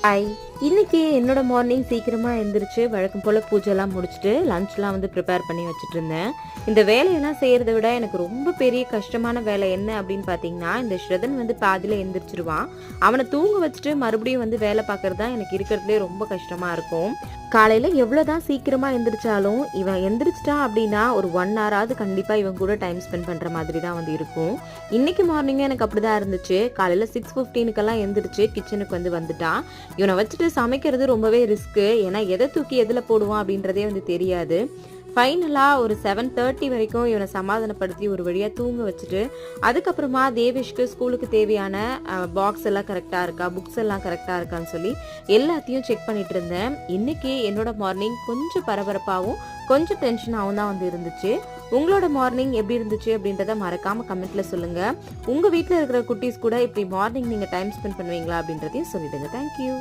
Hi. இன்னைக்கு என்னோட morning சீக்கிரமா எந்திரிச்சு வழக்கம் போல பூஜைலாம் முடிச்சுட்டு லஞ்ச்லாம் வந்து ப்ரிப்பேர் பண்ணி வச்சுட்டு இருந்தேன். இந்த வேலையெல்லாம் செய்யறத விட எனக்கு ரொம்ப பெரிய கஷ்டமான வேலை என்ன அப்படின்னு பார்த்தீங்கன்னா, இந்த ஸ்ரதன் வந்து பாதியில எந்திரிச்சிருவான். அவனை தூங்க வச்சுட்டு மறுபடியும் வந்து வேலை பார்க்கறது தான் எனக்கு இருக்கிறதுலே ரொம்ப கஷ்டமா இருக்கும். காலையில எவ்வளோதான் சீக்கிரமா எந்திரிச்சாலும் இவன் எந்திரிச்சிட்டான் அப்படின்னா ஒரு 1 ஹவராவது கண்டிப்பா இவன் கூட டைம் ஸ்பெண்ட் பண்ற மாதிரி தான் வந்து இருக்கும். இன்னைக்கு மார்னிங்கே எனக்கு அப்படிதான் இருந்துச்சு. காலையில 6:15க்கெல்லாம் எந்திரிச்சு கிச்சனுக்கு வந்துட்டான். இவனை வச்சுட்டு சமைக்கிறது ரொம்பவே ரிஸ்க்கு. ஏன்னா எதை தூக்கி எதில் போடுவான் அப்படின்றதே வந்து தெரியாது. ஃபைனலாக ஒரு 7:30 வரைக்கும் இவனை சமாதானப்படுத்தி ஒரு வழியாக தூங்க வச்சுட்டு அதுக்கப்புறமா தேவேஷ்க்கு ஸ்கூலுக்கு தேவையான பாக்ஸ் எல்லாம் கரெக்டாக இருக்கா, புக்ஸ் எல்லாம் கரெக்டாக இருக்கான்னு சொல்லி எல்லாத்தையும் செக் பண்ணிட்டு இருந்தேன். இன்னைக்கு என்னோட மார்னிங் கொஞ்சம் பரபரப்பாகவும் கொஞ்சம் டென்ஷனாகவும் தான் வந்து இருந்துச்சு. உங்களோட மார்னிங் எப்படி இருந்துச்சு அப்படின்றத மறக்காமல் கமெண்ட்டில் சொல்லுங்கள். உங்கள் வீட்டில் இருக்கிற குட்டீஸ் கூட இப்படி மார்னிங் நீங்கள் டைம் ஸ்பெண்ட் பண்ணுவீங்களா அப்படின்றதையும் சொல்லிடுங்க. தேங்க்யூ.